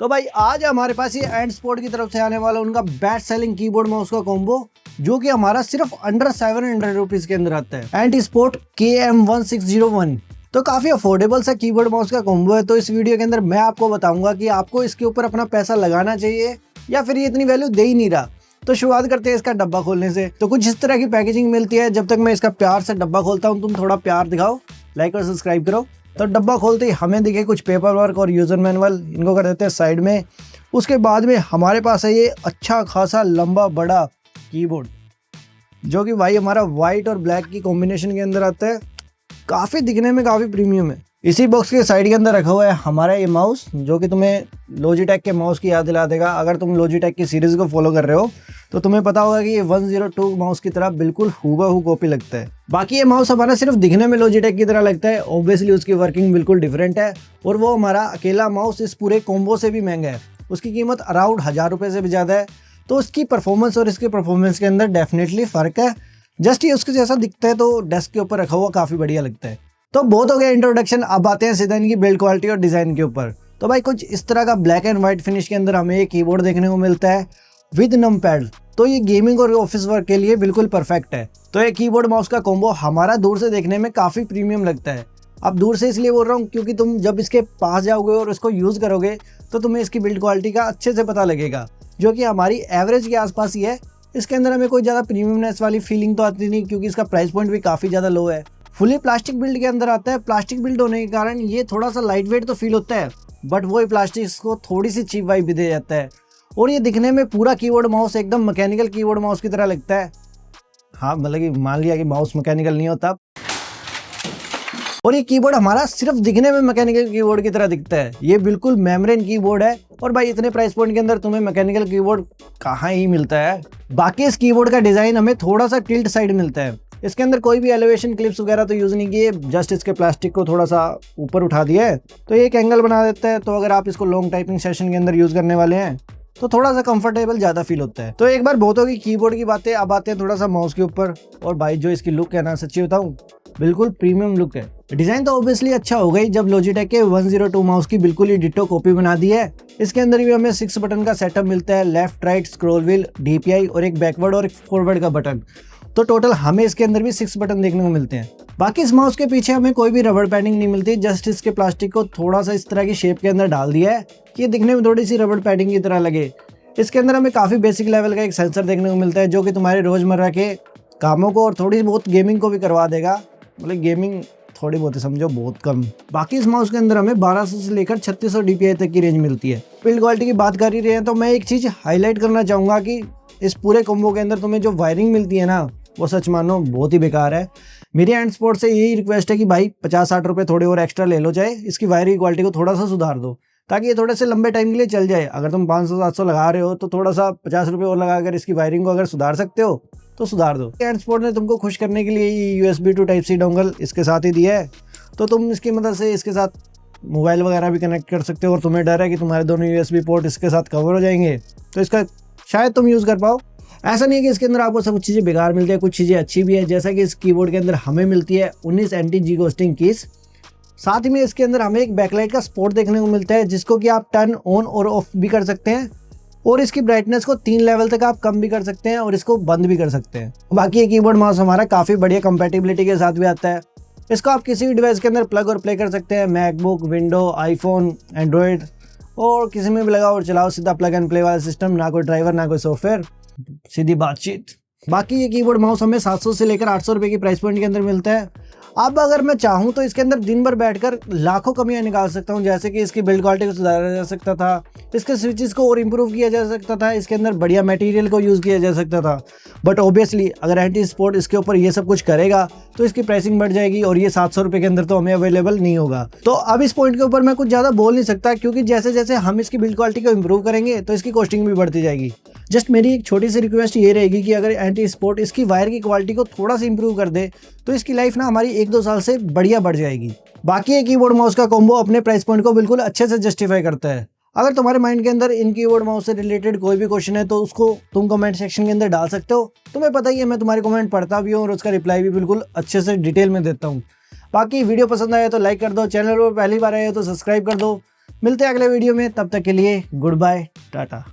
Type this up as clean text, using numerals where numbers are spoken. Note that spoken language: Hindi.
तो भाई आज हमारे पास ये एंड स्पोर्ट की तरफ से आने वाला उनका बेस्ट सेलिंग कीबोर्ड माउस का कॉम्बो, जो कि हमारा सिर्फ अंडर 700 रुपीज के अंदर आता है। एंड स्पोर्ट KM1601 तो काफी अफोर्डेबल सा कीबोर्ड माउस का कॉम्बो है। तो इस वीडियो के अंदर मैं आपको बताऊंगा कि आपको इसके ऊपर अपना पैसा लगाना चाहिए या फिर ये इतनी वैल्यू दे ही नहीं रहा। तो शुरुआत करते हैं इसका डब्बा खोलने से। तो कुछ इस तरह की पैकेजिंग मिलती है। जब तक मैं इसका प्यार से डब्बा खोलता हूँ, तुम थोड़ा प्यार दिखाओ, लाइक और सब्सक्राइब करो। तो डब्बा खोलते ही हमें दिखे कुछ पेपर वर्क और यूजर मैनुअल, इनको कर देते हैं साइड में। उसके बाद में हमारे पास है ये अच्छा खासा लंबा बड़ा कीबोर्ड, जो कि भाई हमारा वाइट और ब्लैक की कॉम्बिनेशन के अंदर आता है। काफ़ी दिखने में काफ़ी प्रीमियम है। इसी बॉक्स के साइड के अंदर रखा हुआ है हमारा ये माउस, जो कि तुम्हें लॉजिटेक के माउस की याद दिला देगा। अगर तुम लॉजिटेक की सीरीज़ को फॉलो कर रहे हो तो तुम्हें पता होगा कि ये 102 माउस की तरह बिल्कुल हूबहू कॉपी लगता है। बाकी ये माउस हमारा सिर्फ दिखने में लॉजिटेक की तरह लगता है, ऑब्वियसली उसकी वर्किंग बिल्कुल डिफरेंट है। और वो हमारा अकेला माउस इस पूरे कॉम्बो से भी महंगा है। उसकी कीमत अराउंड 1000 रुपये से भी ज़्यादा है। तो उसकी परफॉर्मेंस और इसके परफॉर्मेंस के अंदर डेफिनेटली फ़र्क है। जस्ट ये उसके जैसा दिखता है, तो डेस्क के ऊपर रखा हुआ काफ़ी बढ़िया लगता है। तो बहुत हो गया इंट्रोडक्शन, अब आते हैं सीधा इनकी बिल्ड क्वालिटी और डिज़ाइन के ऊपर। तो भाई कुछ इस तरह का ब्लैक एंड व्हाइट फिनिश के अंदर हमें ये कीबोर्ड देखने को मिलता है विद नम पैड। तो ये गेमिंग और ऑफिस वर्क के लिए बिल्कुल परफेक्ट है। तो ये कीबोर्ड माउस का कॉम्बो हमारा दूर से देखने में काफ़ी प्रीमियम लगता है। अब दूर से इसलिए बोल रहा हूँ क्योंकि तुम जब इसके पास जाओगे और इसको यूज़ करोगे तो तुम्हें इसकी बिल्ड क्वालिटी का अच्छे से पता लगेगा, जो कि हमारी एवरेज के आसपास ही है। इसके अंदर हमें कोई ज़्यादा प्रीमियमनेस वाली फीलिंग तो आती नहीं, क्योंकि इसका प्राइस पॉइंट भी काफ़ी ज़्यादा लो है। फुली प्लास्टिक बिल्ड के अंदर आता है। प्लास्टिक बिल्ड होने के कारण ये थोड़ा सा लाइट वेट तो फील होता है, बट वही प्लास्टिक को थोड़ी सी चीप वाइब भी दे जाता है। और ये दिखने में पूरा कीबोर्ड माउस एकदम मैकेनिकल कीबोर्ड माउस की तरह लगता है। हाँ, मतलब कि मान लिया कि माउस मैकेनिकल नहीं होता। और ये कीबोर्ड हमारा सिर्फ दिखने में मैकेनिकल कीबोर्ड की तरह दिखता है। ये बिल्कुल मेम्ब्रेन कीबोर्ड है। और भाई इतने प्राइस पॉइंट के अंदर तुम्हें मैकेनिकल कीबोर्ड कहाँ ही मिलता है। बाकी इस कीबोर्ड का डिज़ाइन हमें थोड़ा सा टिल्ट साइड मिलता है। इसके अंदर कोई भी एलिवेशन क्लिप्स वगैरह तो यूज़ नहीं किए, जस्ट इसके प्लास्टिक को थोड़ा सा ऊपर उठा दिया है, तो ये एक एंगल बना देता है। तो अगर आप इसको लॉन्ग टाइपिंग सेशन के अंदर यूज़ करने वाले हैं तो थोड़ा सा कंफर्टेबल ज़्यादा फील होता है। तो एक बार बहुत होगी कीबोर्ड की बातें, अब आते हैं थोड़ा सा माउस के ऊपर। और भाई जो इसकी लुक है ना, सच्ची बताऊँ बिल्कुल प्रीमियम लुक है। डिज़ाइन तो ऑब्वियसली अच्छा हो गई जब लॉजिटेक के 102 माउस की बिल्कुल ही डिट्टो कॉपी बना दी है। इसके अंदर भी हमें 6 बटन का सेटअप मिलता है, left right scroll wheel, DPI और एक बैकवर्ड और एक फॉरवर्ड का बटन। तो टोटल हमें इसके अंदर भी 6 बटन देखने को मिलते हैं। बाकी इस माउस के पीछे हमें कोई भी रबड़ पैडिंग नहीं मिलती, जस्ट इसके प्लास्टिक को थोड़ा सा इस तरह की शेप के अंदर डाल दिया है कि ये दिखने में थोड़ी सी रबड़ पैडिंग की तरह लगे। इसके अंदर हमें काफ़ी बेसिक लेवल का एक सेंसर देखने को मिलता है, जो कि तुम्हारे रोज़मर्रा के कामों को और थोड़ी बहुत गेमिंग को भी करवा देगा। मतलब गेमिंग थोड़ी बहुत समझो, बहुत कम। बाकी इस माउस के अंदर हमें 1200 से लेकर 3600 DPI तक की रेंज मिलती है। बिल्ड क्वालिटी की बात कर ही रहे हैं तो मैं एक चीज़ हाईलाइट करना चाहूँगा कि इस पूरे कॉम्बो के अंदर तुम्हें जो वायरिंग मिलती है ना, वो सच मानो बहुत ही बेकार है। मेरी एंड स्पोर्ट से यही रिक्वेस्ट है कि भाई 50-60 रुपये थोड़े और एक्स्ट्रा ले लो, चाहे इसकी वायरिंग क्वालिटी को थोड़ा सा सुधार दो, ताकि ये थोड़े से लंबे टाइम के लिए चल जाए। अगर तुम 500-700 लगा रहे हो तो थोड़ा सा 50 रुपये और लगाकर इसकी वायरिंग को अगर सुधार सकते हो तो सुधार दो। एंड स्पोर्ट ने तुमको खुश करने के लिए USB to Type-C डोंगल इसके साथ ही दिया है, तो तुम इसकी मदद से इसके साथ मोबाइल वगैरह भी कनेक्ट कर सकते हो। और तुम्हें डर है कि तुम्हारे दोनों USB पोर्ट इसके साथ कवर हो जाएंगे, तो इसका शायद तुम यूज़ कर पाओ। ऐसा नहीं है कि इसके अंदर आपको सब चीज़ें बेकार मिलती है, कुछ चीज़ें अच्छी भी है। जैसा कि इस कीबोर्ड के अंदर हमें मिलती है 19 एंटी जी घोस्टिंग कीज। साथ ही में इसके अंदर हमें एक बैकलाइट का सपोर्ट देखने को मिलता है, जिसको कि आप टर्न ऑन और ऑफ भी कर सकते हैं। और इसकी ब्राइटनेस को 3 लेवल तक आप कम भी कर सकते हैं और इसको बंद भी कर सकते हैं। बाकी ये कीबोर्ड माउस हमारा काफ़ी बढ़िया कंपैटिबिलिटी के साथ भी आता है। इसको आप किसी भी डिवाइस के अंदर प्लग और प्ले कर सकते हैं, मैकबुक, विंडो, आईफोन, एंड्रॉयड, और किसी में भी लगाओ और चलाओ। सीधा प्लग एंड प्ले वाला सिस्टम, ना कोई ड्राइवर ना कोई सॉफ्टवेयर, सीधी बातचीत। बाकी ये कीबोर्ड माउस हमें 700 से लेकर 800 रुपये की प्राइस पॉइंट के अंदर मिलता है। अब अगर मैं चाहूँ तो इसके अंदर दिन भर बैठकर लाखों कमियां निकाल सकता हूँ, जैसे कि इसकी बिल्ड क्वालिटी को सुधारा जा सकता था, इसके स्विचेस को और इम्प्रूव किया जा सकता था, इसके अंदर बढ़िया मटेरियल को यूज़ किया जा सकता था। बट ऑब्वियसली अगर एंटी स्पोर्ट इसके ऊपर ये सब कुछ करेगा तो इसकी प्राइसिंग बढ़ जाएगी और ये 700 रुपये के अंदर तो हमें अवेलेबल नहीं होगा। तो अब इस पॉइंट के ऊपर मैं कुछ ज़्यादा बोल नहीं सकता, क्योंकि जैसे जैसे हम इसकी बिल्ड क्वालिटी को इम्प्रूव करेंगे तो इसकी कॉस्टिंग भी बढ़ती जाएगी। जस्ट मेरी एक छोटी सी रिक्वेस्ट ये रहेगी कि अगर एंटी स्पोर्ट इसकी वायर की क्वालिटी को थोड़ा सा इंप्रूव कर दे तो इसकी लाइफ ना हमारी 1-2 साल से बढ़िया बढ़ जाएगी। बाकी ये कीबोर्ड माउस का कॉम्बो अपने प्राइस पॉइंट को बिल्कुल अच्छे से जस्टिफाई करता है। अगर तुम्हारे माइंड के अंदर इन कीबोर्ड माउस से रिलेटेड कोई भी क्वेश्चन है तो उसको तुम कमेंट सेक्शन के अंदर डाल सकते हो। तुम्हें पता ही है मैं तुम्हारे कमेंट पढ़ता भी हूँ और उसका रिप्लाई भी बिल्कुल अच्छे से डिटेल में देता हूँ। बाकी वीडियो पसंद आया तो लाइक कर दो, चैनल पर पहली बार आए तो सब्सक्राइब कर दो। मिलते हैं अगले वीडियो में, तब तक के लिए गुड बाय, टाटा।